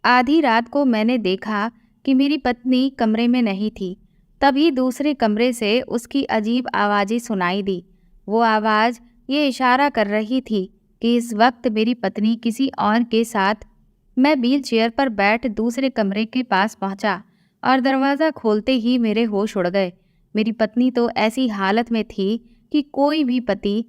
आधी रात को मैंने देखा कि मेरी पत्नी कमरे में नहीं थी। तभी दूसरे कमरे से उसकी अजीब आवाज़ें सुनाई दी। वो आवाज़ ये इशारा कर रही थी कि इस वक्त मेरी पत्नी किसी और के साथ। मैं व्हील चेयर पर बैठ दूसरे कमरे के पास पहुंचा और दरवाज़ा खोलते ही मेरे होश उड़ गए। मेरी पत्नी तो ऐसी हालत में थी कि कोई भी पति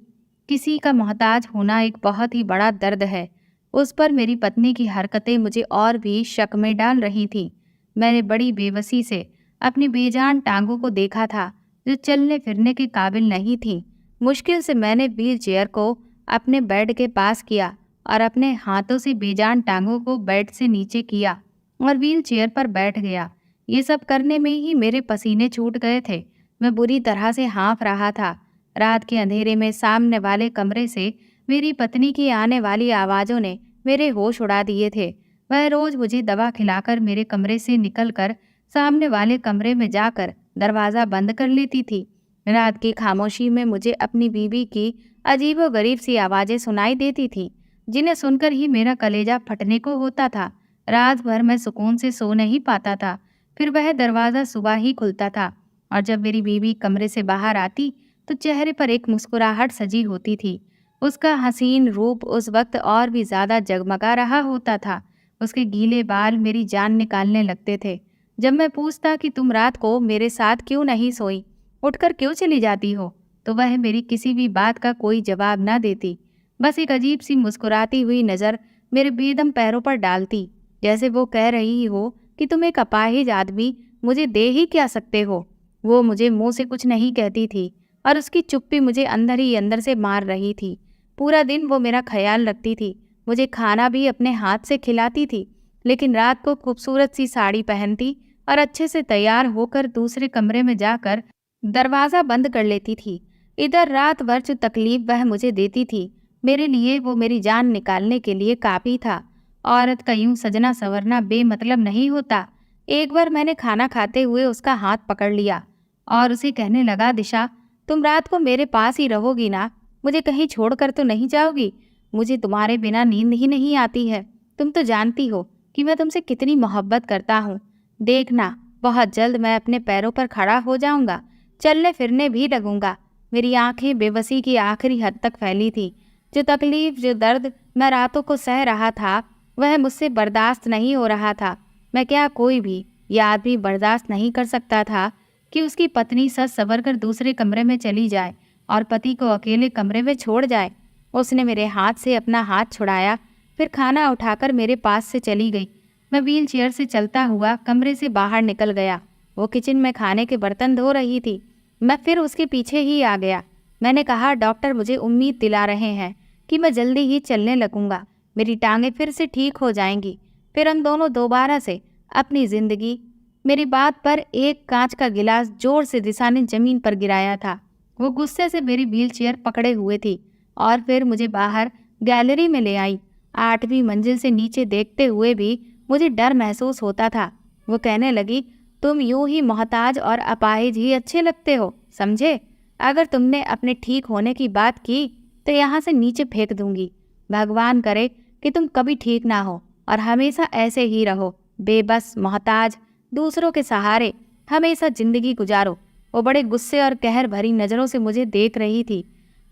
किसी का मोहताज होना एक बहुत ही बड़ा दर्द है। उस पर मेरी पत्नी की हरकतें मुझे और भी शक में डाल रही थीं। मैंने बड़ी बेबसी से अपनी बेजान टांगों को देखा था, जो चलने फिरने के काबिल नहीं थीं। मुश्किल से मैंने व्हील चेयर को अपने बेड के पास किया और अपने हाथों से बेजान टांगों को बेड से नीचे किया और व्हील चेयर पर बैठ गया। ये सब करने में ही मेरे पसीने छूट गए थे। मैं बुरी तरह से हाँफ रहा था। रात के अंधेरे में सामने वाले कमरे से मेरी पत्नी की आने वाली आवाज़ों ने मेरे होश उड़ा दिए थे। वह रोज़ मुझे दवा खिलाकर मेरे कमरे से निकलकर सामने वाले कमरे में जाकर दरवाज़ा बंद कर लेती थी। रात की खामोशी में मुझे अपनी बीवी की अजीबोगरीब सी आवाज़ें सुनाई देती थीं, जिन्हें सुनकर ही मेरा कलेजा फटने को होता था। रात भर मैं सुकून से सो नहीं पाता था। फिर वह दरवाज़ा सुबह ही खुलता था और जब मेरी बीवी कमरे से बाहर आती तो चेहरे पर एक मुस्कुराहट सजी होती थी। उसका हसीन रूप उस वक्त और भी ज़्यादा जगमगा रहा होता था। उसके गीले बाल मेरी जान निकालने लगते थे। जब मैं पूछता कि तुम रात को मेरे साथ क्यों नहीं सोई, उठकर क्यों चली जाती हो, तो वह मेरी किसी भी बात का कोई जवाब न देती। बस एक अजीब सी मुस्कुराती हुई नज़र मेरे बेदम पैरों पर डालती, जैसे वो कह रही हो कि तुम एक अपाहिज आदमी मुझे दे ही क्या सकते हो। वो मुझे मुंह से कुछ नहीं कहती थी और उसकी चुप्पी मुझे अंदर ही अंदर से मार रही थी। पूरा दिन वो मेरा ख्याल रखती थी, मुझे खाना भी अपने हाथ से खिलाती थी, लेकिन रात को खूबसूरत सी साड़ी पहनती और अच्छे से तैयार होकर दूसरे कमरे में जाकर दरवाज़ा बंद कर लेती थी। इधर रात भर जो तकलीफ वह मुझे देती थी, मेरे लिए वो मेरी जान निकालने के लिए काफ़ी था। औरत का यूं सजना संवरना बेमतलब नहीं होता। एक बार मैंने खाना खाते हुए उसका हाथ पकड़ लिया और उसे कहने लगा, दिशा, तुम रात को मेरे पास ही रहोगी ना? मुझे कहीं छोड़कर तो नहीं जाओगी? मुझे तुम्हारे बिना नींद ही नहीं आती है। तुम तो जानती हो कि मैं तुमसे कितनी मोहब्बत करता हूँ। देखना, बहुत जल्द मैं अपने पैरों पर खड़ा हो जाऊंगा, चलने फिरने भी लगूंगा। मेरी आंखें बेबसी की आखिरी हद तक फैली थी। जो तकलीफ, जो दर्द मैं रातों को सह रहा था, वह मुझसे बर्दाश्त नहीं हो रहा था। मैं क्या, कोई भी यह आदमी बर्दाश्त नहीं कर सकता था कि उसकी पत्नी सच सवर कर दूसरे कमरे में चली जाए और पति को अकेले कमरे में छोड़ जाए। उसने मेरे हाथ से अपना हाथ छुड़ाया, फिर खाना उठाकर मेरे पास से चली गई। मैं व्हील चेयर से चलता हुआ कमरे से बाहर निकल गया। वो किचन में खाने के बर्तन धो रही थी। मैं फिर उसके पीछे ही आ गया। मैंने कहा, डॉक्टर मुझे उम्मीद दिला रहे हैं कि मैं जल्दी ही चलने लगूंगा, मेरी टांगें फिर से ठीक हो जाएंगी, फिर हम दोनों दोबारा से अपनी जिंदगी। मेरी बात पर एक कांच का गिलास जोर से दिशा ने जमीन पर गिराया था। वो गुस्से से मेरी व्हील चेयर पकड़े हुए थी और फिर मुझे बाहर गैलरी में ले आई। 8वीं मंजिल से नीचे देखते हुए भी मुझे डर महसूस होता था। वो कहने लगी, तुम यूं ही मोहताज और अपाहिज ही अच्छे लगते हो, समझे? अगर तुमने अपने ठीक होने की बात की तो यहाँ से नीचे फेंक दूंगी। भगवान करे कि तुम कभी ठीक ना हो और हमेशा ऐसे ही रहो, बेबस, मोहताज, दूसरों के सहारे हमेशा जिंदगी गुजारो। वो बड़े गुस्से और कहर भरी नज़रों से मुझे देख रही थी।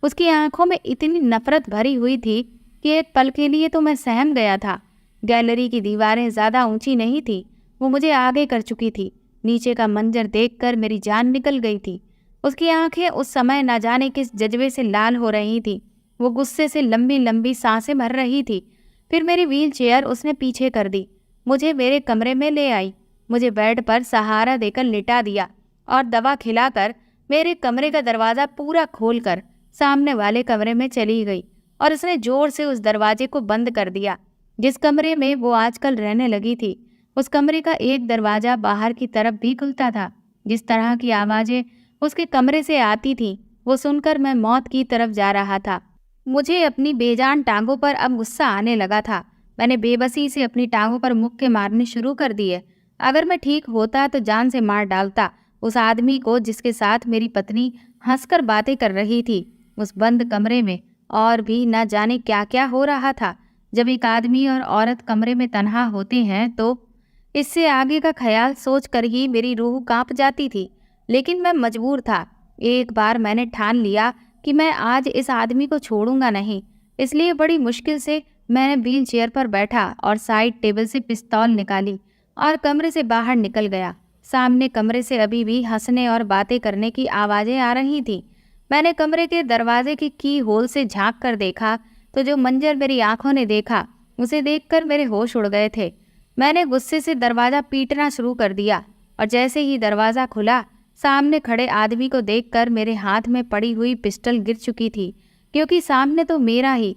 उसकी आंखों में इतनी नफरत भरी हुई थी कि एक पल के लिए तो मैं सहम गया था। गैलरी की दीवारें ज़्यादा ऊंची नहीं थी, वो मुझे आगे कर चुकी थी। नीचे का मंजर देखकर मेरी जान निकल गई थी। उसकी आंखें उस समय न जाने किस जज्बे से लाल हो रही थी। वो गुस्से से लंबी लंबी सांसें भर रही थी। फिर मेरी व्हील चेयर उसने पीछे कर दी, मुझे मेरे कमरे में ले आई, मुझे बेड पर सहारा देकर लिटा दिया और दवा खिलाकर मेरे कमरे का दरवाज़ा पूरा खोलकर सामने वाले कमरे में चली गई और उसने जोर से उस दरवाजे को बंद कर दिया जिस कमरे में वो आजकल रहने लगी थी। उस कमरे का एक दरवाज़ा बाहर की तरफ भी खुलता था। जिस तरह की आवाज़ें उसके कमरे से आती थीं, वो सुनकर मैं मौत की तरफ जा रहा था। मुझे अपनी बेजान टांगों पर अब गुस्सा आने लगा था। मैंने बेबसी से अपनी टांगों पर मुक्के मारने शुरू कर दिए। अगर मैं ठीक होता तो जान से मार डालता उस आदमी को जिसके साथ मेरी पत्नी हंसकर बातें कर रही थी। उस बंद कमरे में और भी न जाने क्या क्या हो रहा था। जब एक आदमी और औरत कमरे में तन्हा होते हैं तो इससे आगे का ख्याल सोच कर ही मेरी रूह कांप जाती थी। लेकिन मैं मजबूर था। एक बार मैंने ठान लिया कि मैं आज इस आदमी को छोड़ूंगा नहीं। इसलिए बड़ी मुश्किल से मैंने व्हील चेयर पर बैठा और साइड टेबल से पिस्तौल निकाली और कमरे से बाहर निकल गया। सामने कमरे से अभी भी हंसने और बातें करने की आवाज़ें आ रही थीं। मैंने कमरे के दरवाजे की होल से झांक कर देखा तो जो मंजर मेरी आंखों ने देखा उसे देखकर मेरे होश उड़ गए थे। मैंने गुस्से से दरवाज़ा पीटना शुरू कर दिया और जैसे ही दरवाज़ा खुला, सामने खड़े आदमी को देखकर मेरे हाथ में पड़ी हुई पिस्टल गिर चुकी थी, क्योंकि सामने तो मेरा ही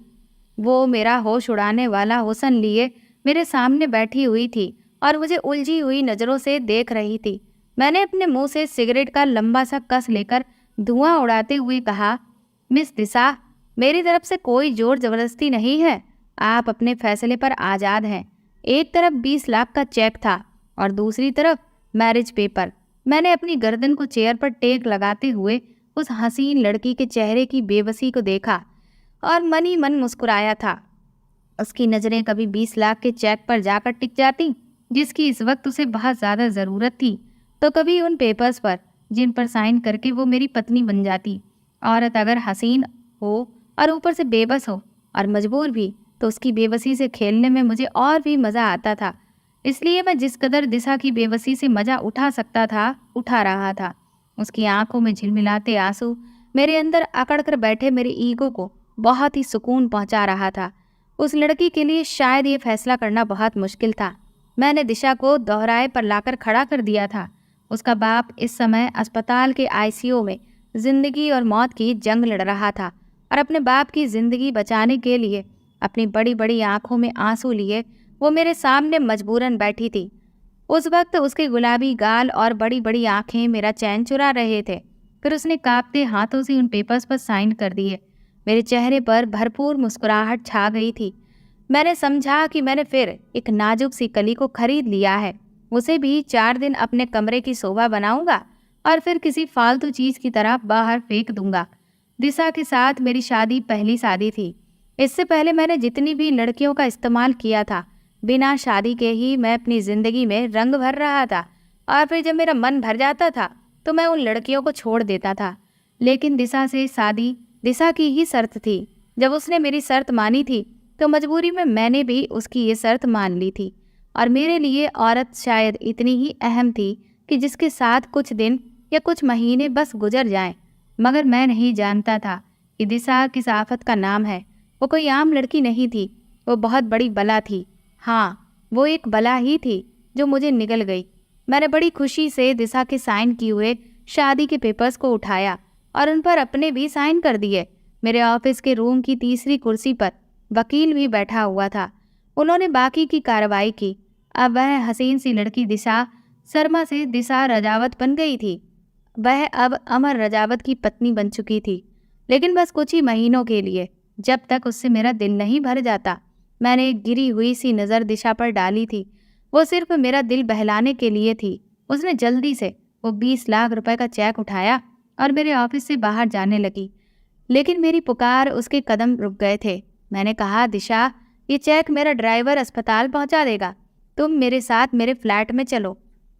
वो मेरा होश उड़ाने वाला हुस्न लिए मेरे सामने बैठी हुई थी और मुझे उलझी हुई नज़रों से देख रही थी। मैंने अपने मुंह से सिगरेट का लंबा सा कस लेकर धुआं उड़ाते हुए कहा, मिस दिशा, मेरी तरफ से कोई जोर जबरदस्ती नहीं है। आप अपने फैसले पर आज़ाद हैं। एक तरफ 20 लाख का चेक था और दूसरी तरफ मैरिज पेपर। मैंने अपनी गर्दन को चेयर पर टेक लगाते हुए उस हसीन लड़की के चेहरे की बेबसी को देखा और मन ही मन मुस्कुराया था। उसकी नज़रें कभी 20 लाख के चेक पर जाकर टिक जाती जिसकी इस वक्त उसे बहुत ज़्यादा ज़रूरत थी, तो कभी उन पेपर्स पर जिन पर साइन करके वो मेरी पत्नी बन जाती। औरत अगर हसीन हो और ऊपर से बेबस हो और मजबूर भी, तो उसकी बेबसी से खेलने में मुझे और भी मज़ा आता था। इसलिए मैं जिस कदर दिशा की बेबसी से मज़ा उठा सकता था, उठा रहा था। उसकी आंखों में झिलमिलाते आंसू मेरे अंदर अकड़ कर बैठे मेरे ईगो को बहुत ही सुकून पहुंचा रहा था। उस लड़की के लिए शायद ये फैसला करना बहुत मुश्किल था। मैंने दिशा को दोहराए पर लाकर खड़ा कर दिया था। उसका बाप इस समय अस्पताल के आईसीयू में जिंदगी और मौत की जंग लड़ रहा था और अपने बाप की जिंदगी बचाने के लिए अपनी बड़ी बड़ी आंखों में आंसू लिए वो मेरे सामने मजबूरन बैठी थी। उस वक्त उसके गुलाबी गाल और बड़ी बड़ी आंखें मेरा चैन चुरा रहे थे। फिर उसने कांपते हाथों से उन पेपर्स पर साइन कर दिए। मेरे चेहरे पर भरपूर मुस्कुराहट छा गई थी। मैंने समझा कि मैंने फिर एक नाजुक सी कली को खरीद लिया है। उसे भी 4 दिन अपने कमरे की शोभा बनाऊंगा और फिर किसी फालतू चीज़ की तरह बाहर फेंक दूंगा। दिशा के साथ मेरी शादी पहली शादी थी। इससे पहले मैंने जितनी भी लड़कियों का इस्तेमाल किया था, बिना शादी के ही मैं अपनी ज़िंदगी में रंग भर रहा था और फिर जब मेरा मन भर जाता था तो मैं उन लड़कियों को छोड़ देता था। लेकिन दिशा से शादी दिशा की ही शर्त थी। जब उसने मेरी शर्त मानी थी तो मजबूरी में मैंने भी उसकी ये शर्त मान ली थी। और मेरे लिए औरत शायद इतनी ही अहम थी कि जिसके साथ कुछ दिन या कुछ महीने बस गुजर जाएं। मगर मैं नहीं जानता था कि दिशा किस आफत का नाम है। वो कोई आम लड़की नहीं थी, वो बहुत बड़ी बला थी। हाँ, वो एक बला ही थी जो मुझे निगल गई। मैंने बड़ी खुशी से दिशा के साइन किए हुए शादी के पेपर्स को उठाया और उन पर अपने भी साइन कर दिए। मेरे ऑफिस के रूम की तीसरी कुर्सी पर वकील भी बैठा हुआ था। उन्होंने बाकी की कार्रवाई की। अब वह हसीन सी लड़की दिशा शर्मा से दिशा रजावत बन गई थी। वह अब अमर रजावत की पत्नी बन चुकी थी, लेकिन बस कुछ ही महीनों के लिए, जब तक उससे मेरा दिल नहीं भर जाता। मैंने एक गिरी हुई सी नज़र दिशा पर डाली थी। वो सिर्फ मेरा दिल बहलाने के लिए थी। उसने जल्दी से वो 20 लाख रुपए का चेक उठाया और मेरे ऑफिस से बाहर जाने लगी। लेकिन मेरी पुकार उसके कदम रुक गए थे। मैंने कहा, दिशा, ये चेक मेरा ड्राइवर अस्पताल पहुंचा देगा। तुम मेरे साथ मेरे फ्लैट में चलो,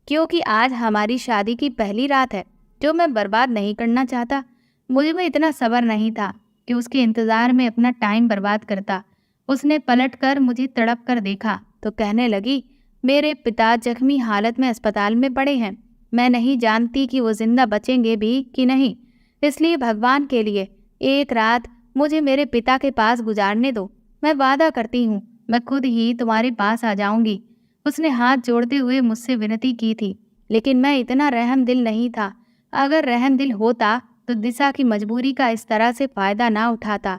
क्योंकि आज हमारी शादी की पहली रात है जो मैं बर्बाद नहीं करना चाहता। मुझे में इतना सब्र नहीं था कि उसके इंतज़ार में अपना टाइम बर्बाद करता। उसने पलटकर मुझे तड़प कर देखा तो कहने लगी, मेरे पिता जख्मी हालत में अस्पताल में पड़े हैं। मैं नहीं जानती कि वो जिंदा बचेंगे भी कि नहीं, इसलिए भगवान के लिए एक रात मुझे मेरे पिता के पास गुजारने दो। मैं वादा करती हूँ मैं खुद ही तुम्हारे पास आ जाऊंगी। उसने हाथ जोड़ते हुए मुझसे विनती की थी, लेकिन मैं इतना रहम दिल नहीं था। अगर रहम दिल होता तो दिशा की मजबूरी का इस तरह से फ़ायदा ना उठाता।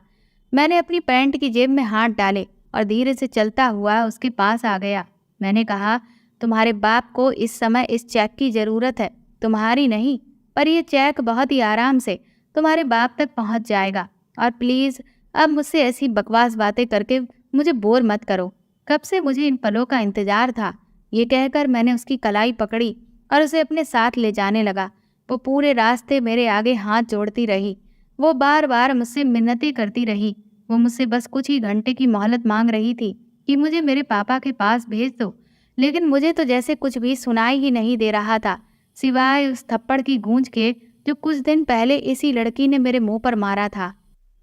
मैंने अपनी पैंट की जेब में हाथ डाले और धीरे से चलता हुआ उसके पास आ गया। मैंने कहा, तुम्हारे बाप को इस समय इस चेक की ज़रूरत है, तुम्हारी नहीं। पर यह चेक बहुत ही आराम से तुम्हारे बाप तक पहुंच जाएगा। और प्लीज़ अब मुझसे ऐसी बकवास बातें करके मुझे बोर मत करो। कब से मुझे इन पलों का इंतज़ार था। ये कहकर मैंने उसकी कलाई पकड़ी और उसे अपने साथ ले जाने लगा। वो पूरे रास्ते मेरे आगे हाथ जोड़ती रही। वो बार बार मुझसे मिन्नतें करती रही, वो मुझसे बस कुछ ही घंटे की मोहलत मांग रही थी कि मुझे मेरे पापा के पास भेज दो, लेकिन मुझे तो जैसे कुछ भी सुनाई ही नहीं दे रहा था, सिवाय उस थप्पड़ की गूंज के जो कुछ दिन पहले इसी लड़की ने मेरे मुंह पर मारा था।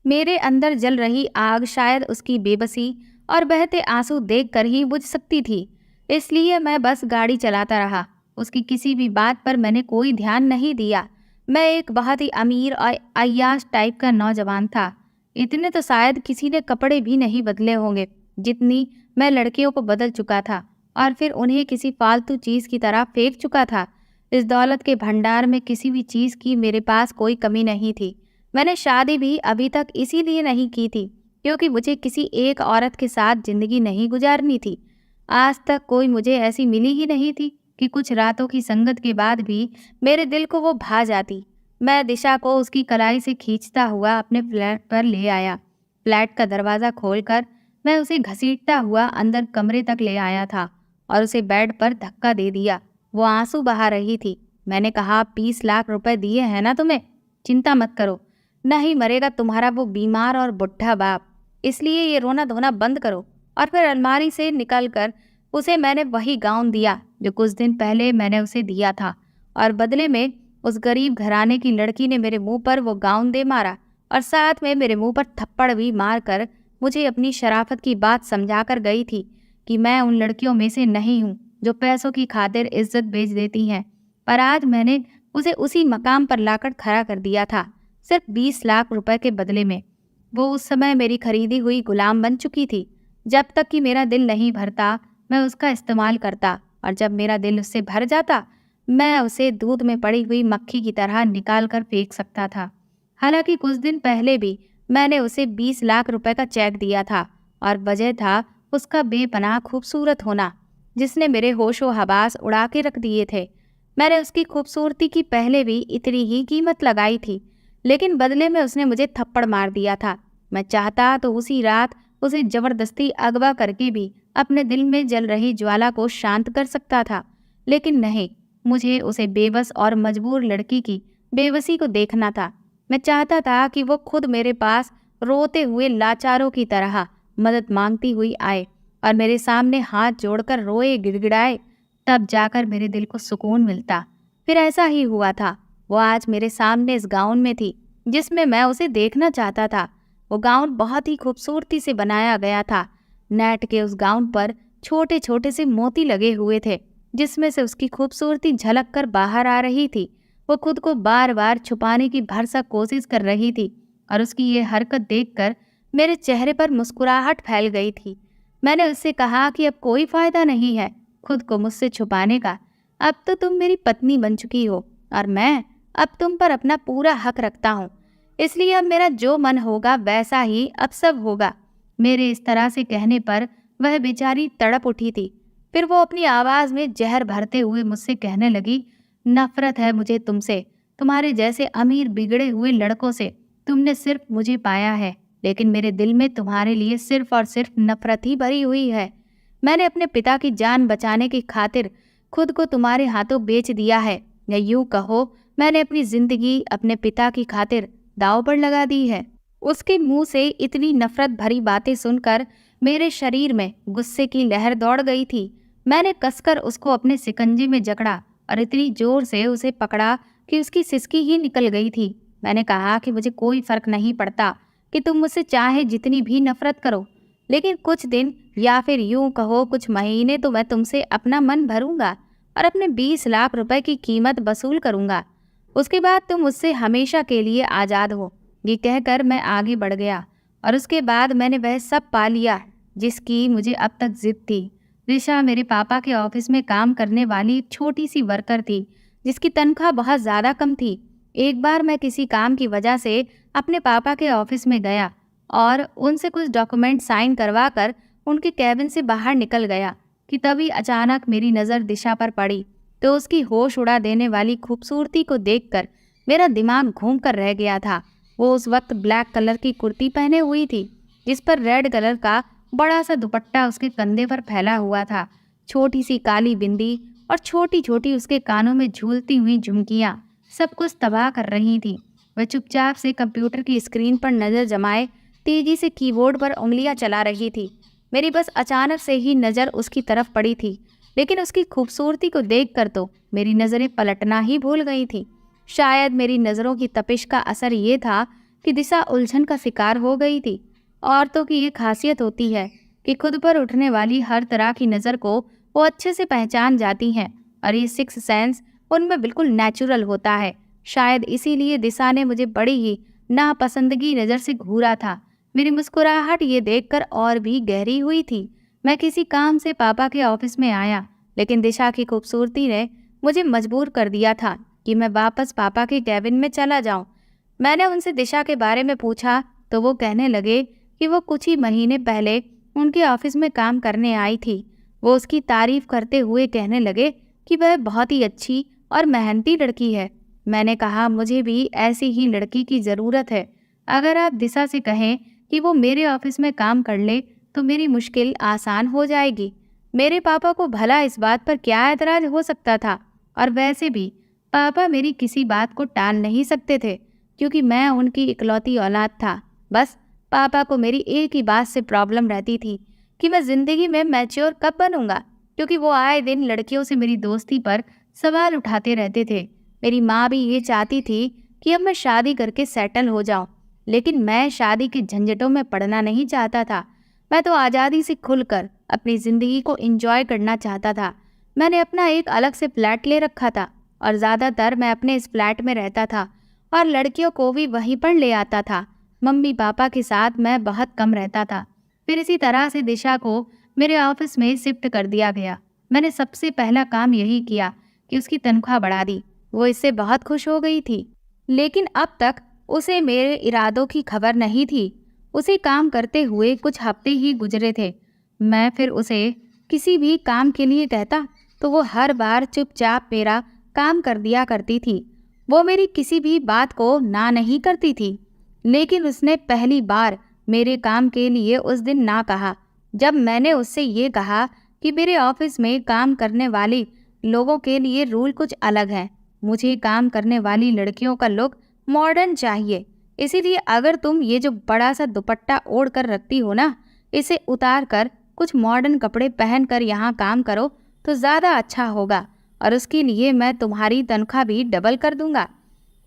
मेरे अंदर जल रही आग शायद उसकी बेबसी और बहते आंसू देखकर ही बुझ सकती थी, इसलिए मैं बस गाड़ी चलाता रहा। उसकी किसी भी बात पर मैंने कोई ध्यान नहीं दिया। मैं एक बहुत ही अमीर और अय्याश टाइप का नौजवान था। इतने तो शायद किसी ने कपड़े भी नहीं बदले होंगे जितनी मैं लड़कियों को बदल चुका था और फिर उन्हें किसी फालतू चीज़ की तरह फेंक चुका था। इस दौलत के भंडार में किसी भी चीज़ की मेरे पास कोई कमी नहीं थी। मैंने शादी भी अभी तक इसीलिए नहीं की थी क्योंकि मुझे किसी एक औरत के साथ ज़िंदगी नहीं गुजारनी थी। आज तक कोई मुझे ऐसी मिली ही नहीं थी कि कुछ रातों की संगत के बाद भी मेरे दिल को वो भा जाती। मैं दिशा को उसकी कलाई से खींचता हुआ अपने फ्लैट पर ले आया। फ्लैट का दरवाज़ा खोलकर मैं उसे घसीटता हुआ अंदर कमरे तक ले आया था और उसे बेड पर धक्का दे दिया। वो आंसू बहा रही थी। मैंने कहा, 20 लाख रुपए दिए हैं ना तुम्हें, चिंता मत करो, नहीं मरेगा तुम्हारा वो बीमार और बुढ़ा बाप, इसलिए ये रोना धोना बंद करो। और फिर अलमारी से निकलकर उसे मैंने वही गाउन दिया जो कुछ दिन पहले मैंने उसे दिया था, और बदले में उस गरीब घराने की लड़की ने मेरे मुंह पर वो गाउन दे मारा और साथ में मेरे मुंह पर थप्पड़ भी मारकर मुझे अपनी शराफत की बात समझाकर गई थी कि मैं उन लड़कियों में से नहीं हूँ जो पैसों की खातिर इज्जत बेच देती हैं। पर आज मैंने उसे उसी मकाम पर लाकर खड़ा कर दिया था, सिर्फ 20 लाख रुपए के बदले में। वो उस समय मेरी खरीदी हुई गुलाम बन चुकी थी। जब तक कि मेरा दिल नहीं भरता मैं उसका इस्तेमाल करता, और जब मेरा दिल उससे भर जाता मैं उसे दूध में पड़ी हुई मक्खी की तरह निकाल कर फेंक सकता था। हालांकि कुछ दिन पहले भी मैंने उसे 20 लाख रुपए का चेक दिया था और वजह था उसका बेपनाह खूबसूरत होना जिसने मेरे होशो हवास उड़ा के रख दिए थे। मैंने उसकी खूबसूरती की पहले भी इतनी ही कीमत लगाई थी, लेकिन बदले में उसने मुझे थप्पड़ मार दिया था। मैं चाहता तो उसी रात उसे जबरदस्ती अगवा करके भी अपने दिल में जल रही ज्वाला को शांत कर सकता था, लेकिन नहीं, मुझे उसे बेबस और मजबूर लड़की की बेबसी को देखना था। मैं चाहता था कि वो खुद मेरे पास रोते हुए लाचारों की तरह मदद मांगती हुई आए और मेरे सामने हाथ जोड़कर रोए गिड़गिड़ाए, तब जाकर मेरे दिल को सुकून मिलता। फिर ऐसा ही हुआ था। वो आज मेरे सामने इस गाउन में थी जिसमें मैं उसे देखना चाहता था। वो गाउन बहुत ही खूबसूरती से बनाया गया था। नेट के उस गाउन पर छोटे छोटे से मोती लगे हुए थे जिसमें से उसकी खूबसूरती झलक कर बाहर आ रही थी। वो खुद को बार बार छुपाने की भरसक कोशिश कर रही थी और उसकी ये हरकत देखकर मेरे चेहरे पर मुस्कुराहट फैल गई थी। मैंने उससे कहा कि अब कोई फायदा नहीं है खुद को मुझसे छुपाने का। अब तो तुम मेरी पत्नी बन चुकी हो और मैं अब तुम पर अपना पूरा हक रखता हूँ, इसलिए अब मेरा जो मन होगा वैसा ही अब सब होगा। मेरे इस तरह से कहने पर वह बेचारी तड़प उठी थी। फिर वो अपनी आवाज़ में जहर भरते हुए मुझसे कहने लगी, नफरत है मुझे तुमसे, तुम्हारे जैसे अमीर बिगड़े हुए लड़कों से। तुमने सिर्फ मुझे पाया है, लेकिन मेरे दिल में तुम्हारे लिए सिर्फ और सिर्फ नफरत ही भरी हुई है। मैंने अपने पिता की जान बचाने की खातिर खुद को तुम्हारे हाथों बेच दिया है, या यूँ कहो मैंने अपनी जिंदगी अपने पिता की खातिर दांव पर लगा दी है। उसके मुंह से इतनी नफरत भरी बातें सुनकर मेरे शरीर में गुस्से की लहर दौड़ गई थी। मैंने कसकर उसको अपने शिकंजे में जकड़ा और इतनी जोर से उसे पकड़ा कि उसकी सिसकी ही निकल गई थी। मैंने कहा कि मुझे कोई फर्क नहीं पड़ता कि तुम मुझसे चाहे जितनी भी नफरत करो, लेकिन कुछ दिन या फिर यूं कहो कुछ महीने तो मैं तुमसे अपना मन भरूंगा और अपने 20 लाख रुपए की कीमत वसूल करूंगा। उसके बाद तुम मुझसे हमेशा के लिए आज़ाद हो। ये कहकर मैं आगे बढ़ गया और उसके बाद मैंने वह सब पा लिया जिसकी मुझे अब तक जिद थी। दिशा मेरे पापा के ऑफिस में काम करने वाली एक छोटी सी वर्कर थी जिसकी तनख्वाह बहुत ज़्यादा कम थी। एक बार मैं किसी काम की वजह से अपने पापा के ऑफिस में गया और उनसे कुछ डॉक्यूमेंट साइन करवा कर उनके कैबिन से बाहर निकल गया कि तभी अचानक मेरी नज़र दिशा पर पड़ी, तो उसकी होश उड़ा देने वाली खूबसूरती को देखकर मेरा दिमाग घूम कर रह गया था। वो उस वक्त ब्लैक कलर की कुर्ती पहने हुई थी जिस पर रेड कलर का बड़ा सा दुपट्टा उसके कंधे पर फैला हुआ था। छोटी सी काली बिंदी और छोटी छोटी उसके कानों में झूलती हुई झुमकियाँ सब कुछ तबाह कर रही थी। वह चुपचाप से कंप्यूटर की स्क्रीन पर नज़र जमाए तेजी से कीबोर्ड पर उंगलियां चला रही थी। मेरी बस अचानक से ही नज़र उसकी तरफ पड़ी थी, लेकिन उसकी खूबसूरती को देखकर तो मेरी नज़रें पलटना ही भूल गई थी। शायद मेरी नज़रों की तपिश का असर ये था कि दिशा उलझन का शिकार हो गई थी। औरतों की ये खासियत होती है कि खुद पर उठने वाली हर तरह की नज़र को वो अच्छे से पहचान जाती हैं, और ये सिक्स सेंस उनमें बिल्कुल नेचुरल होता है। शायद इसीलिए दिशा ने मुझे बड़ी ही नापसंदगी नज़र से घूरा था। मेरी मुस्कुराहट ये देखकर और भी गहरी हुई थी। मैं किसी काम से पापा के ऑफिस में आया, लेकिन दिशा की खूबसूरती ने मुझे मजबूर कर दिया था कि मैं वापस पापा के कैबिन में चला जाऊं। मैंने उनसे दिशा के बारे में पूछा तो वो कहने लगे कि वो कुछ ही महीने पहले उनके ऑफिस में काम करने आई थी। वो उसकी तारीफ करते हुए कहने लगे कि वह बहुत ही अच्छी और मेहनती लड़की है। मैंने कहा, मुझे भी ऐसी ही लड़की की ज़रूरत है। अगर आप दिशा से कहें कि वो मेरे ऑफिस में काम कर ले तो मेरी मुश्किल आसान हो जाएगी। मेरे पापा को भला इस बात पर क्या एतराज़ हो सकता था, और वैसे भी पापा मेरी किसी बात को टाल नहीं सकते थे, क्योंकि मैं उनकी इकलौती औलाद था। बस पापा को मेरी एक ही बात से प्रॉब्लम रहती थी कि मैं ज़िंदगी में मैच्योर कब बनूंगा, क्योंकि वो आए दिन लड़कियों से मेरी दोस्ती पर सवाल उठाते रहते थे। मेरी माँ भी ये चाहती थी कि अब मैं शादी करके सेटल हो जाऊं, लेकिन मैं शादी के झंझटों में पड़ना नहीं चाहता था। मैं तो आज़ादी से खुलकर अपनी ज़िंदगी को एंजॉय करना चाहता था। मैंने अपना एक अलग से फ्लैट ले रखा था, और ज़्यादातर मैं अपने इस फ्लैट में रहता था और लड़कियों को भी वहीं पर ले आता था। मम्मी पापा के साथ मैं बहुत कम रहता था। फिर इसी तरह से दिशा को मेरे ऑफिस में शिफ्ट कर दिया गया। मैंने सबसे पहला काम यही किया कि उसकी तनख्वाह बढ़ा दी। वो इससे बहुत खुश हो गई थी, लेकिन अब तक उसे मेरे इरादों की खबर नहीं थी। उसे काम करते हुए कुछ हफ्ते ही गुजरे थे। मैं फिर उसे किसी भी काम के लिए कहता तो वो हर बार चुपचाप मेरा काम कर दिया करती थी। वो मेरी किसी भी बात को ना नहीं करती थी, लेकिन उसने पहली बार मेरे काम के लिए उस दिन ना कहा, जब मैंने उससे ये कहा कि मेरे ऑफिस में काम करने वाली लोगों के लिए रूल कुछ अलग हैं। मुझे काम करने वाली लड़कियों का लुक मॉडर्न चाहिए, इसीलिए अगर तुम ये जो बड़ा सा दुपट्टा ओढ़ कर रखती हो ना, इसे उतार कर कुछ मॉडर्न कपड़े पहन कर यहाँ काम करो तो ज़्यादा अच्छा होगा, और उसके लिए मैं तुम्हारी तनख्वाह भी डबल कर दूंगा।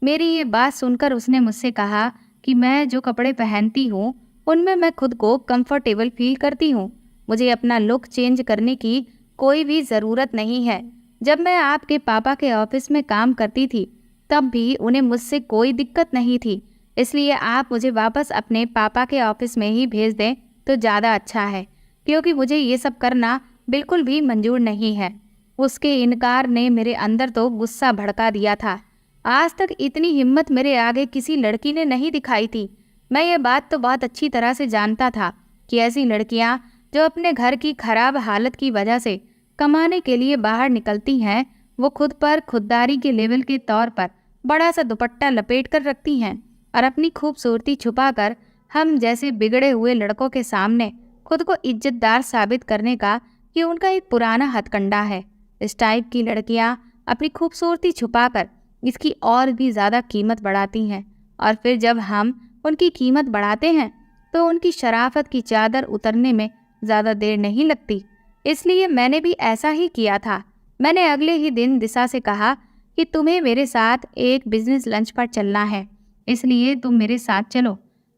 मेरी ये बात सुनकर उसने मुझसे कहा कि मैं जो कपड़े पहनती हूँ उनमें मैं खुद को कंफर्टेबल फील करती हूँ। मुझे अपना लुक चेंज करने की कोई भी ज़रूरत नहीं है। जब मैं आपके पापा के ऑफिस में काम करती थी तब भी उन्हें मुझसे कोई दिक्कत नहीं थी, इसलिए आप मुझे वापस अपने पापा के ऑफिस में ही भेज दें तो ज़्यादा अच्छा है, क्योंकि मुझे ये सब करना बिल्कुल भी मंजूर नहीं है। उसके इनकार ने मेरे अंदर तो गुस्सा भड़का दिया था। आज तक इतनी हिम्मत मेरे आगे किसी लड़की ने नहीं दिखाई थी। मैं ये बात तो बहुत अच्छी तरह से जानता था कि ऐसी लड़कियां जो अपने घर की खराब हालत की वजह से कमाने के लिए बाहर निकलती हैं, वो खुद पर खुददारी के लेवल के तौर पर बड़ा सा दुपट्टा लपेट कर रखती हैं और अपनी खूबसूरती छुपाकर हम जैसे बिगड़े हुए लड़कों के सामने खुद को इज्जतदार साबित करने का ये उनका एक पुराना हथकंडा है। इस टाइप की लड़कियां अपनी खूबसूरती छुपाकर इसकी और भी ज़्यादा कीमत बढ़ाती हैं, और फिर जब हम उनकी कीमत बढ़ाते हैं तो उनकी शराफत की चादर उतरने में ज़्यादा देर नहीं लगती। इसलिए मैंने भी ऐसा ही किया था। मैंने अगले ही दिन दिशा से कहा कि तुम्हें मेरे साथ एक बिजनेस लंच पर चलना है, इसलिए तुम मेरे साथ चलो।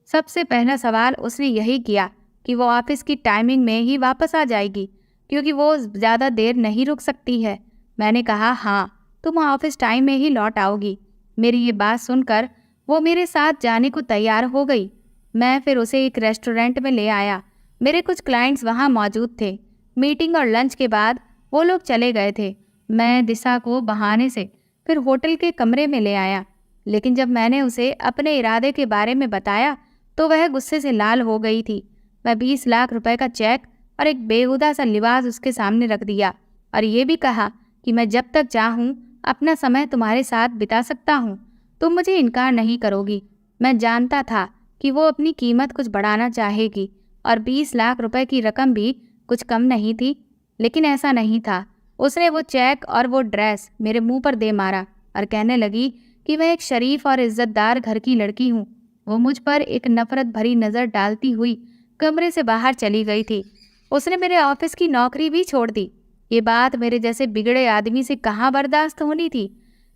सबसे पहला सवाल उसने यही किया कि वो ऑफिस की टाइमिंग में ही वापस आ जाएगी, क्योंकि वो ज़्यादा देर नहीं रुक सकती है। मैंने कहा, हाँ, तुम ऑफिस टाइम में ही लौट आओगी। मेरी ये बात सुनकर वो मेरे साथ जाने को तैयार हो गई। मैं फिर उसे एक रेस्टोरेंट में ले आया। मेरे कुछ क्लाइंट्स वहाँ मौजूद थे। मीटिंग और लंच के बाद वो लोग चले गए थे। मैं दिशा को बहाने से फिर होटल के कमरे में ले आया, लेकिन जब मैंने उसे अपने इरादे के बारे में बताया तो वह गुस्से से लाल हो गई थी। मैं 20 लाख रुपए का चेक और एक बेहुदा सा लिबास उसके सामने रख दिया और ये भी कहा कि मैं जब तक चाहूँ अपना समय तुम्हारे साथ बिता सकता हूँ, तुम मुझे इनकार नहीं करोगी। मैं जानता था कि वो अपनी कीमत कुछ बढ़ाना चाहेगी और 20 लाख रुपए की रकम भी कुछ कम नहीं थी, लेकिन ऐसा नहीं था। उसने वो चेक और वो ड्रेस मेरे मुंह पर दे मारा और कहने लगी कि मैं एक शरीफ और इज्जतदार घर की लड़की हूँ, वो मुझ पर एक नफरत भरी नज़र डालती हुई कमरे से बाहर चली गई थी। उसने मेरे ऑफिस की नौकरी भी छोड़ दी। ये बात मेरे जैसे बिगड़े आदमी से कहाँ बर्दाश्त होनी थी।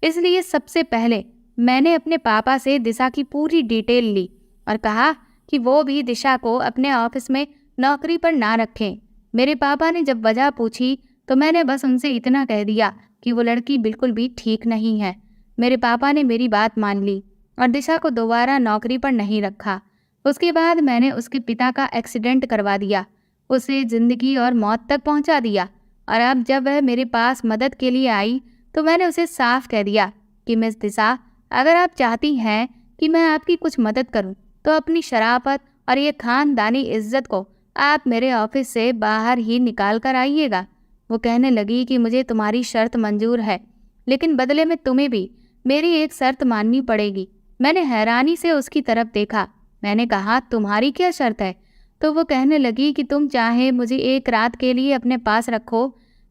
इसलिए सबसे पहले मैंने अपने पापा से दिशा की पूरी डिटेल ली और कहा कि वो भी दिशा को अपने ऑफिस में नौकरी पर ना रखें। मेरे पापा ने जब वजह पूछी तो मैंने बस उनसे इतना कह दिया कि वो लड़की बिल्कुल भी ठीक नहीं है। मेरे पापा ने मेरी बात मान ली और दिशा को दोबारा नौकरी पर नहीं रखा। उसके बाद मैंने उसके पिता का एक्सीडेंट करवा दिया, उसे ज़िंदगी और मौत तक पहुंचा दिया। और अब जब वह मेरे पास मदद के लिए आई तो मैंने उसे साफ कह दिया कि मिस दिशा, अगर आप चाहती हैं कि मैं आपकी कुछ मदद करूं, तो अपनी शराफत और ये खानदानी इज्जत को आप मेरे ऑफिस से बाहर ही निकाल कर आइएगा। वो कहने लगी कि मुझे तुम्हारी शर्त मंजूर है, लेकिन बदले में तुम्हें भी मेरी एक शर्त माननी पड़ेगी। मैंने हैरानी से उसकी तरफ देखा। मैंने कहा, तुम्हारी क्या शर्त है? तो वो कहने लगी कि तुम चाहे मुझे एक रात के लिए अपने पास रखो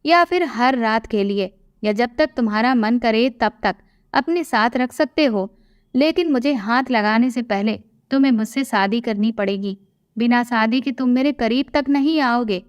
या फिर हर रात के लिए, या जब तक तुम्हारा मन करे तब तक अपने साथ रख सकते हो, लेकिन मुझे हाथ लगाने से पहले तुम्हें मुझसे शादी करनी पड़ेगी। बिना शादी के तुम मेरे करीब तक नहीं आओगे।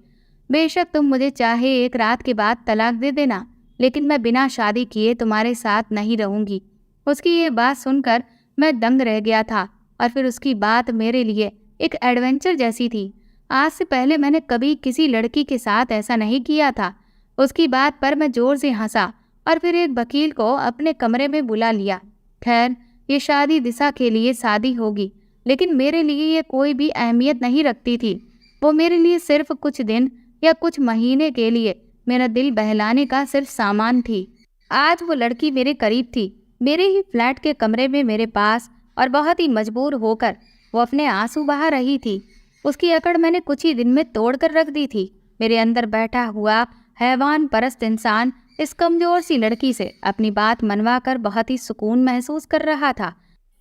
बेशक तुम मुझे चाहे एक रात के बाद तलाक दे देना, लेकिन मैं बिना शादी किए तुम्हारे साथ नहीं रहूंगी। उसकी ये बात सुनकर मैं दंग रह गया था और फिर उसकी बात मेरे लिए एक एडवेंचर जैसी थी। आज से पहले मैंने कभी किसी लड़की के साथ ऐसा नहीं किया था। उसकी बात पर मैं जोर से हंसा और फिर एक वकील को अपने कमरे में बुला लिया। खैर, ये शादी दिशा के लिए शादी होगी, लेकिन मेरे लिए ये कोई भी अहमियत नहीं रखती थी। वो मेरे लिए सिर्फ कुछ दिन या कुछ महीने के लिए मेरा दिल बहलाने का सिर्फ सामान थी। आज वो लड़की मेरे करीब थी, मेरे ही फ्लैट के कमरे में मेरे पास, और बहुत ही मजबूर होकर वो अपने आंसू बहा रही थी। उसकी अकड़ मैंने कुछ ही दिन में तोड़ कर रख दी थी। मेरे अंदर बैठा हुआ हैवान परस्त इंसान इस कमजोर सी लड़की से अपनी बात मनवा कर बहुत ही सुकून महसूस कर रहा था।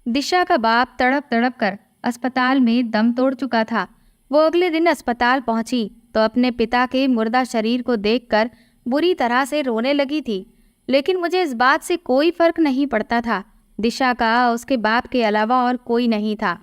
दिशा का बाप तड़प तड़प कर अस्पताल में दम तोड़ चुका था। वो अगले दिन अस्पताल पहुंची तो अपने पिता के मुर्दा शरीर को देखकर बुरी तरह से रोने लगी थी, लेकिन मुझे इस बात से कोई फर्क नहीं पड़ता था। दिशा का उसके बाप के अलावा और कोई नहीं था।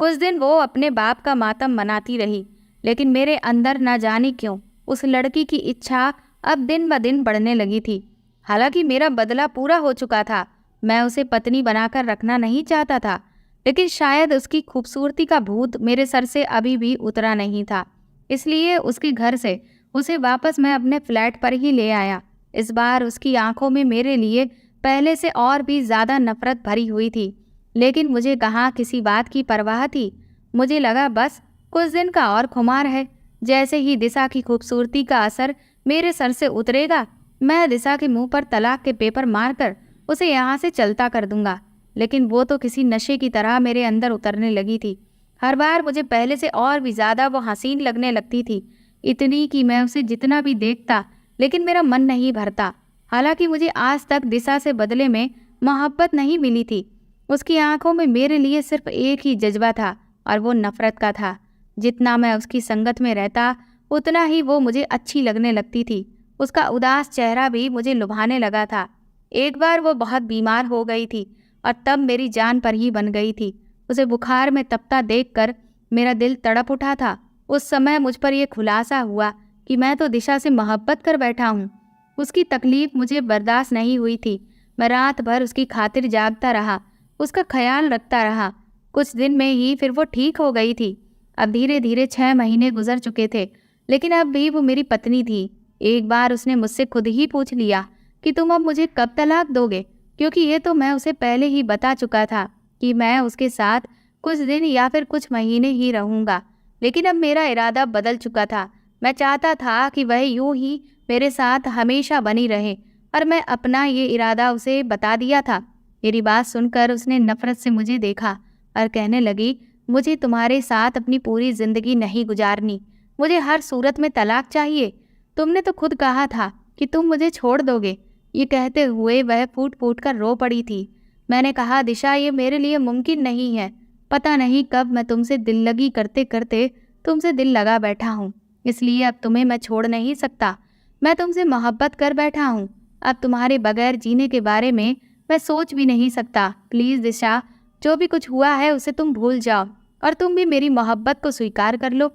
कुछ दिन वो अपने बाप का मातम मनाती रही, लेकिन मेरे अंदर न जाने क्यों उस लड़की की इच्छा अब दिन ब दिन बढ़ने लगी थी। हालांकि मेरा बदला पूरा हो चुका था, मैं उसे पत्नी बनाकर रखना नहीं चाहता था, लेकिन शायद उसकी खूबसूरती का भूत मेरे सर से अभी भी उतरा नहीं था। इसलिए उसके घर से उसे वापस मैं अपने फ्लैट पर ही ले आया। इस बार उसकी आंखों में मेरे लिए पहले से और भी ज़्यादा नफरत भरी हुई थी, लेकिन मुझे कहाँ किसी बात की परवाह थी। मुझे लगा बस कुछ दिन का और खुमार है। जैसे ही दिशा की खूबसूरती का असर मेरे सर से उतरेगा, मैं दिशा के मुंह पर तलाक के पेपर मारकर उसे यहाँ से चलता कर दूंगा। लेकिन वो तो किसी नशे की तरह मेरे अंदर उतरने लगी थी। हर बार मुझे पहले से और भी ज़्यादा वो हसीन लगने लगती थी, इतनी कि मैं उसे जितना भी देखता लेकिन मेरा मन नहीं भरता। हालांकि मुझे आज तक दिशा से बदले में मोहब्बत नहीं मिली थी। उसकी आंखों में मेरे लिए सिर्फ एक ही जज्बा था, और वो नफ़रत का था। जितना मैं उसकी संगत में रहता उतना ही वो मुझे अच्छी लगने लगती थी। उसका उदास चेहरा भी मुझे लुभाने लगा था। एक बार वो बहुत बीमार हो गई थी और तब मेरी जान पर ही बन गई थी। उसे बुखार में तपता देखकर मेरा दिल तड़प उठा था। उस समय मुझ पर यह खुलासा हुआ कि मैं तो दिशा से मोहब्बत कर बैठा हूँ। उसकी तकलीफ मुझे बर्दाश्त नहीं हुई थी। मैं रात भर उसकी खातिर जागता रहा, उसका ख्याल रखता रहा। कुछ दिन में ही फिर वो ठीक हो गई थी। अब धीरे धीरे 6 महीने गुजर चुके थे, लेकिन अब भी वो मेरी पत्नी थी। एक बार उसने मुझसे खुद ही पूछ लिया कि तुम अब मुझे कब तलाक दोगे, क्योंकि ये तो मैं उसे पहले ही बता चुका था कि मैं उसके साथ कुछ दिन या फिर कुछ महीने ही रहूँगा। लेकिन अब मेरा इरादा बदल चुका था। मैं चाहता था कि वह यूं ही मेरे साथ हमेशा बनी रहे, और मैं अपना ये इरादा उसे बता दिया था। मेरी बात सुनकर उसने नफरत से मुझे देखा और कहने लगी, मुझे तुम्हारे साथ अपनी पूरी ज़िंदगी नहीं गुजारनी। मुझे हर सूरत में तलाक चाहिए। तुमने तो खुद कहा था कि तुम मुझे छोड़ दोगे। ये कहते हुए वह फूट फूट कर रो पड़ी थी। मैंने कहा, दिशा, ये मेरे लिए मुमकिन नहीं है। पता नहीं कब मैं तुमसे दिल लगी करते करते तुमसे दिल लगा बैठा हूँ, इसलिए अब तुम्हें मैं छोड़ नहीं सकता। मैं तुमसे मोहब्बत कर बैठा हूँ। अब तुम्हारे बगैर जीने के बारे में मैं सोच भी नहीं सकता। प्लीज़ दिशा, जो भी कुछ हुआ है उसे तुम भूल जाओ और तुम भी मेरी मोहब्बत को स्वीकार कर लो।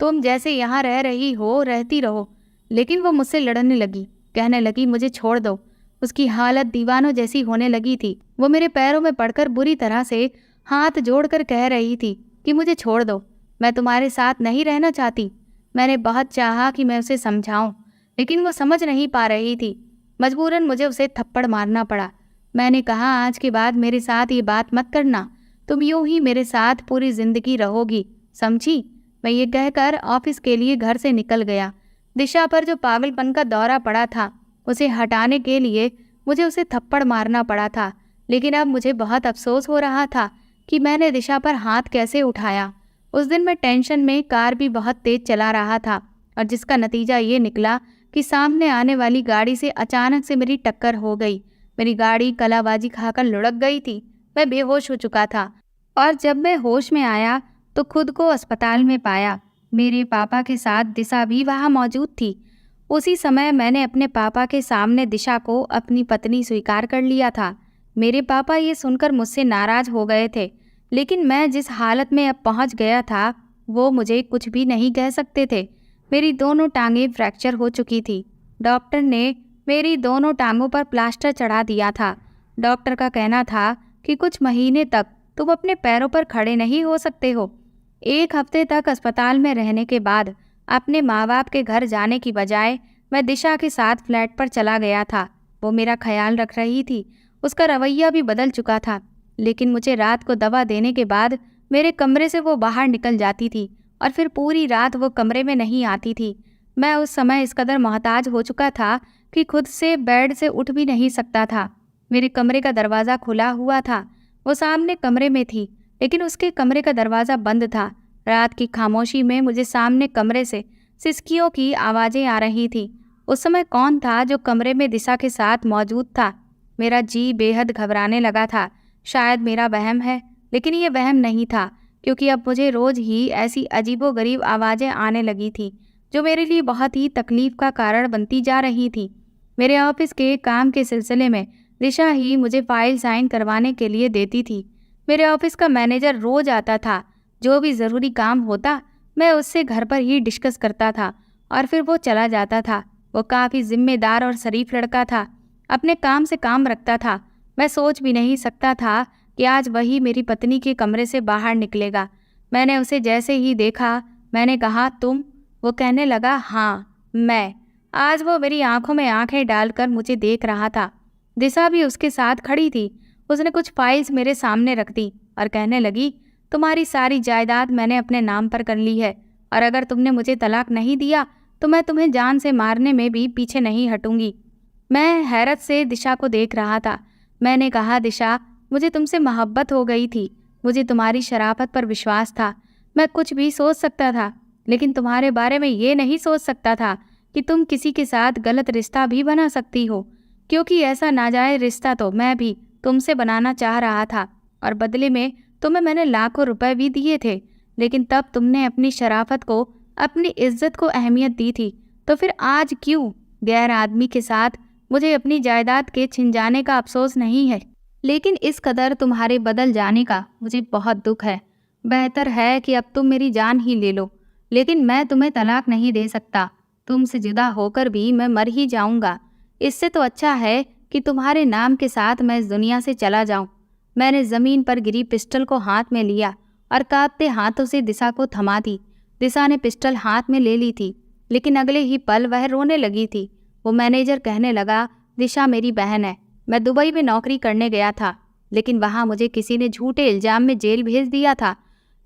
तुम जैसे यहाँ रह रही हो रहती रहो। लेकिन वो मुझसे लड़ने लगी, कहने लगी मुझे छोड़ दो। उसकी हालत दीवानों जैसी होने लगी थी। वो मेरे पैरों में पड़कर बुरी तरह से हाथ जोड़कर कह रही थी कि मुझे छोड़ दो, मैं तुम्हारे साथ नहीं रहना चाहती। मैंने बहुत चाहा कि मैं उसे समझाऊं, लेकिन वो समझ नहीं पा रही थी। मजबूरन मुझे उसे थप्पड़ मारना पड़ा। मैंने कहा आज के बाद मेरे साथ ये बात मत करना, तुम यूं ही मेरे साथ पूरी जिंदगी रहोगी, समझी। मैं ये कहकर ऑफिस के लिए घर से निकल गया। दिशा पर जो पागलपन का दौरा पड़ा था उसे हटाने के लिए मुझे उसे थप्पड़ मारना पड़ा था। लेकिन अब मुझे बहुत अफसोस हो रहा था कि मैंने दिशा पर हाथ कैसे उठाया। उस दिन मैं टेंशन में कार भी बहुत तेज चला रहा था और जिसका नतीजा ये निकला कि सामने आने वाली गाड़ी से अचानक से मेरी टक्कर हो गई। मेरी गाड़ी कलाबाजी खाकर लुढ़क गई थी। मैं बेहोश हो चुका था और जब मैं होश में आया तो खुद को अस्पताल में पाया। मेरे पापा के साथ दिशा भी वहाँ मौजूद थी। उसी समय मैंने अपने पापा के सामने दिशा को अपनी पत्नी स्वीकार कर लिया था। मेरे पापा ये सुनकर मुझसे नाराज हो गए थे, लेकिन मैं जिस हालत में अब पहुँच गया था वो मुझे कुछ भी नहीं कह सकते थे। मेरी दोनों टांगें फ्रैक्चर हो चुकी थी। डॉक्टर ने मेरी दोनों टांगों पर प्लास्टर चढ़ा दिया था। डॉक्टर का कहना था कि कुछ महीने तक तुम अपने पैरों पर खड़े नहीं हो सकते हो। 1 हफ्ते तक अस्पताल में रहने के बाद अपने माँ बाप के घर जाने की बजाय मैं दिशा के साथ फ्लैट पर चला गया था। वो मेरा ख्याल रख रही थी। उसका रवैया भी बदल चुका था, लेकिन मुझे रात को दवा देने के बाद मेरे कमरे से वो बाहर निकल जाती थी और फिर पूरी रात वो कमरे में नहीं आती थी। मैं उस समय इस कदर मोहताज हो चुका था कि खुद से बेड से उठ भी नहीं सकता था। मेरे कमरे का दरवाज़ा खुला हुआ था। वो सामने कमरे में थी, लेकिन उसके कमरे का दरवाज़ा बंद था। रात की खामोशी में मुझे सामने कमरे से सिसकियों की आवाज़ें आ रही थी। उस समय कौन था जो कमरे में दिशा के साथ मौजूद था? मेरा जी बेहद घबराने लगा था। शायद मेरा वहम है, लेकिन ये वहम नहीं था, क्योंकि अब मुझे रोज़ ही ऐसी अजीबोगरीब आवाज़ें आने लगी थी जो मेरे लिए बहुत ही तकलीफ़ का कारण बनती जा रही थी। मेरे ऑफिस के काम के सिलसिले में दिशा ही मुझे फ़ाइल साइन करवाने के लिए देती थी। मेरे ऑफिस का मैनेजर रोज़ आता था। जो भी ज़रूरी काम होता मैं उससे घर पर ही डिस्कस करता था और फिर वो चला जाता था। वो काफ़ी जिम्मेदार और शरीफ लड़का था, अपने काम से काम रखता था। मैं सोच भी नहीं सकता था कि आज वही मेरी पत्नी के कमरे से बाहर निकलेगा। मैंने उसे जैसे ही देखा मैंने कहा तुम? वो कहने लगा हाँ मैं। आज वो मेरी आंखों में आंखें डालकर मुझे देख रहा था। दिशा भी उसके साथ खड़ी थी। उसने कुछ फाइल्स मेरे सामने रख दी और कहने लगी तुम्हारी सारी जायदाद मैंने अपने नाम पर कर ली है और अगर तुमने मुझे तलाक नहीं दिया तो मैं तुम्हें जान से मारने में भी पीछे नहीं हटूंगी। मैं हैरत से दिशा को देख रहा था। मैंने कहा दिशा, मुझे तुमसे मोहब्बत हो गई थी। मुझे तुम्हारी शराफत पर विश्वास था। मैं कुछ भी सोच सकता था, लेकिन तुम्हारे बारे में ये नहीं सोच सकता था कि तुम किसी के साथ गलत रिश्ता भी बना सकती हो, क्योंकि ऐसा नाजायज़ रिश्ता तो मैं भी तुमसे बनाना चाह रहा था और बदले में तुम्हें मैंने लाखों रुपए भी दिए थे। लेकिन तब तुमने अपनी शराफत को, अपनी इज्जत को अहमियत दी थी, तो फिर आज क्यों गैर आदमी के साथ मुझे अपनी जायदाद के छिन जाने का अफसोस नहीं है, लेकिन इस कदर तुम्हारे बदल जाने का मुझे बहुत दुख है। बेहतर है कि अब तुम मेरी जान ही ले लो, लेकिन मैं तुम्हें तलाक नहीं दे सकता। तुमसे जुदा होकर भी मैं मर ही जाऊंगा। इससे तो अच्छा है कि तुम्हारे नाम के साथ मैं इस दुनिया से चला जाऊं। मैंने ज़मीन पर गिरी पिस्टल को हाथ में लिया और कांपते हाथों से दिशा को थमा दी। दिशा ने पिस्टल हाथ में ले ली थी, लेकिन अगले ही पल वह रोने लगी थी। वो मैनेजर कहने लगा, दिशा मेरी बहन है। मैं दुबई में नौकरी करने गया था, लेकिन वहाँ मुझे किसी ने झूठे इल्ज़ाम में जेल भेज दिया था।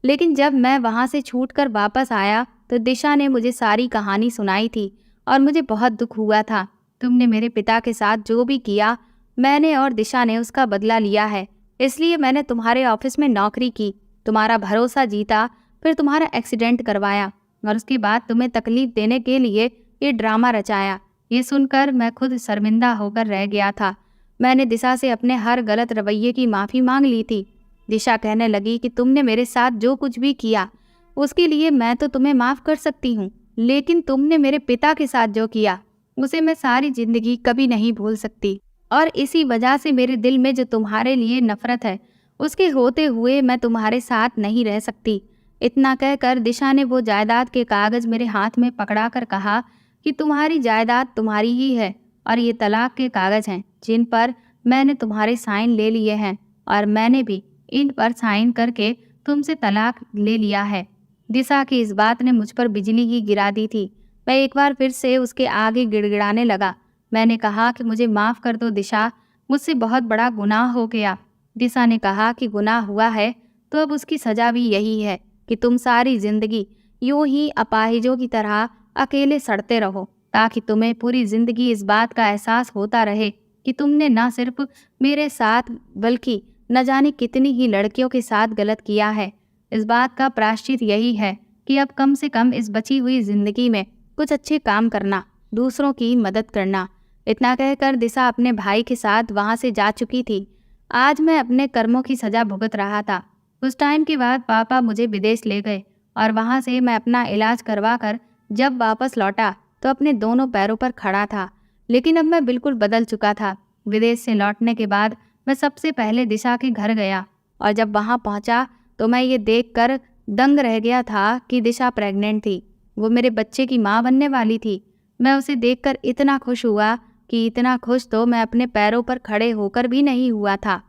लेकिन जब मैं वहाँ से छूटकर वापस आया तो दिशा ने मुझे सारी कहानी सुनाई थी और मुझे बहुत दुख हुआ था। तुमने मेरे पिता के साथ जो भी किया, मैंने और दिशा ने उसका बदला लिया है। इसलिए मैंने तुम्हारे ऑफिस में नौकरी की, तुम्हारा भरोसा जीता, फिर तुम्हारा एक्सीडेंट करवाया और उसके बाद तुम्हें तकलीफ देने के लिए ये ड्रामा रचाया। ये सुनकर मैं खुद शर्मिंदा होकर रह गया था। मैंने दिशा से अपने हर गलत रवैये की माफ़ी मांग ली थी। दिशा कहने लगी कि तुमने मेरे साथ जो कुछ भी किया उसके लिए मैं तो तुम्हें माफ़ कर सकती हूँ, लेकिन तुमने मेरे पिता के साथ जो किया उसे मैं सारी ज़िंदगी कभी नहीं भूल सकती। और इसी वजह से मेरे दिल में जो तुम्हारे लिए नफ़रत है उसके होते हुए मैं तुम्हारे साथ नहीं रह सकती। इतना कहकर दिशा ने वो जायदाद के कागज मेरे हाथ में पकड़ाकर कहा कि तुम्हारी जायदाद तुम्हारी ही है और ये तलाक के कागज हैं जिन पर मैंने तुम्हारे साइन ले लिए हैं और मैंने भी इन पर साइन करके तुमसे तलाक ले लिया है। दिशा की इस बात ने मुझ पर बिजली ही गिरा दी थी। मैं एक बार फिर से उसके आगे गिड़गिड़ाने लगा। मैंने कहा कि मुझे माफ़ कर दो दिशा, मुझसे बहुत बड़ा गुनाह हो गया। दिशा ने कहा कि गुनाह हुआ है तो अब उसकी सज़ा भी यही है कि तुम सारी ज़िंदगी यूं ही अपाहिजों की तरह अकेले सड़ते रहो, ताकि तुम्हें पूरी ज़िंदगी इस बात का एहसास होता रहे कि तुमने न सिर्फ मेरे साथ बल्कि न जाने कितनी ही लड़कियों के साथ गलत किया है। इस बात का प्रायश्चित यही है कि अब कम से कम इस बची हुई ज़िंदगी में कुछ अच्छे काम करना, दूसरों की मदद करना। इतना कहकर दिशा अपने भाई के साथ वहाँ से जा चुकी थी। आज मैं अपने कर्मों की सज़ा भुगत रहा था। कुछ टाइम के बाद पापा मुझे विदेश ले गए और वहाँ से मैं अपना इलाज करवा कर जब वापस लौटा तो अपने दोनों पैरों पर खड़ा था। लेकिन अब मैं बिल्कुल बदल चुका था। विदेश से लौटने के बाद मैं सबसे पहले दिशा के घर गया और जब वहाँ पहुँचा तो मैं ये देखकर दंग रह गया था कि दिशा प्रेग्नेंट थी। वो मेरे बच्चे की माँ बनने वाली थी। मैं उसे देखकर इतना खुश हुआ कि इतना खुश तो मैं अपने पैरों पर खड़े होकर भी नहीं हुआ था।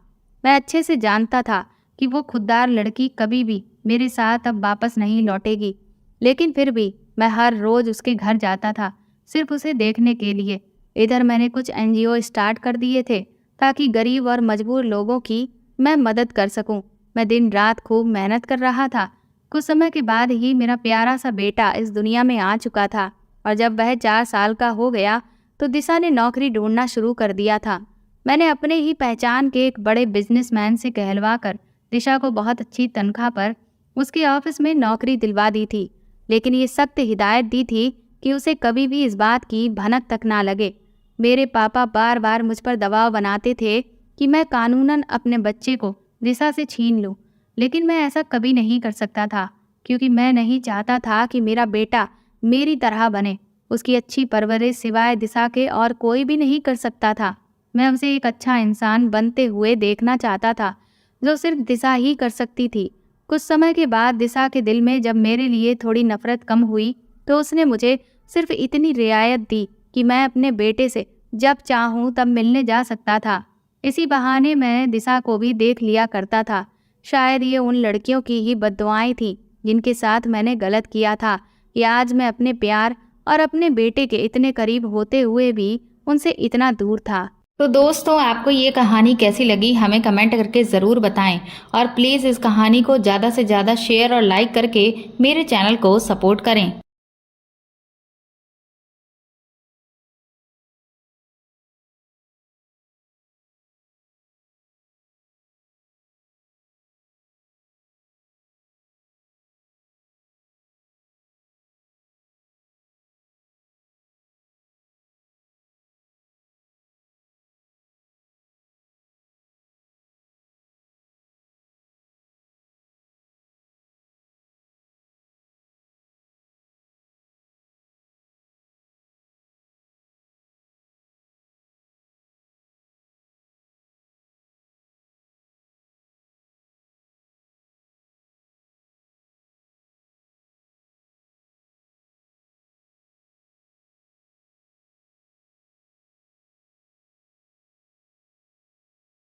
मैं अच्छे से जानता था कि वो खुददार लड़की कभी भी मेरे साथ अब वापस नहीं लौटेगी, लेकिन फिर भी मैं हर रोज़ उसके घर जाता था सिर्फ उसे देखने के लिए। इधर मैंने कुछ NGO स्टार्ट कर दिए थे ताकि गरीब और मजबूर लोगों की मैं मदद कर सकूं। मैं दिन रात खूब मेहनत कर रहा था। कुछ समय के बाद ही मेरा प्यारा सा बेटा इस दुनिया में आ चुका था और जब वह 4 साल का हो गया तो दिशा ने नौकरी ढूंढना शुरू कर दिया था। मैंने अपने ही पहचान के एक बड़े बिजनेसमैन से कहलवा कर दिशा को बहुत अच्छी तनख्वाह पर उसके ऑफिस में नौकरी दिलवा दी थी, लेकिन ये सख्त हिदायत दी थी कि उसे कभी भी इस बात की भनक तक ना लगे। मेरे पापा बार बार मुझ पर दबाव बनाते थे कि मैं कानूनन अपने बच्चे को दिशा से छीन लूं, लेकिन मैं ऐसा कभी नहीं कर सकता था क्योंकि मैं नहीं चाहता था कि मेरा बेटा मेरी तरह बने। उसकी अच्छी परवरिश सिवाय दिशा के और कोई भी नहीं कर सकता था। मैं उसे एक अच्छा इंसान बनते हुए देखना चाहता था जो सिर्फ दिशा ही कर सकती थी। कुछ समय के बाद दिशा के दिल में जब मेरे लिए थोड़ी नफरत कम हुई तो उसने मुझे सिर्फ इतनी रियायत दी कि मैं अपने बेटे से जब चाहूँ तब मिलने जा सकता था। इसी बहाने मैं दिशा को भी देख लिया करता था। शायद ये उन लड़कियों की ही बद्दुआएं थी जिनके साथ मैंने गलत किया था कि आज मैं अपने प्यार और अपने बेटे के इतने करीब होते हुए भी उनसे इतना दूर था। तो दोस्तों, आपको ये कहानी कैसी लगी हमें कमेंट करके ज़रूर बताएं और प्लीज़ इस कहानी को ज़्यादा से ज़्यादा शेयर और लाइक करके मेरे चैनल को सपोर्ट करें।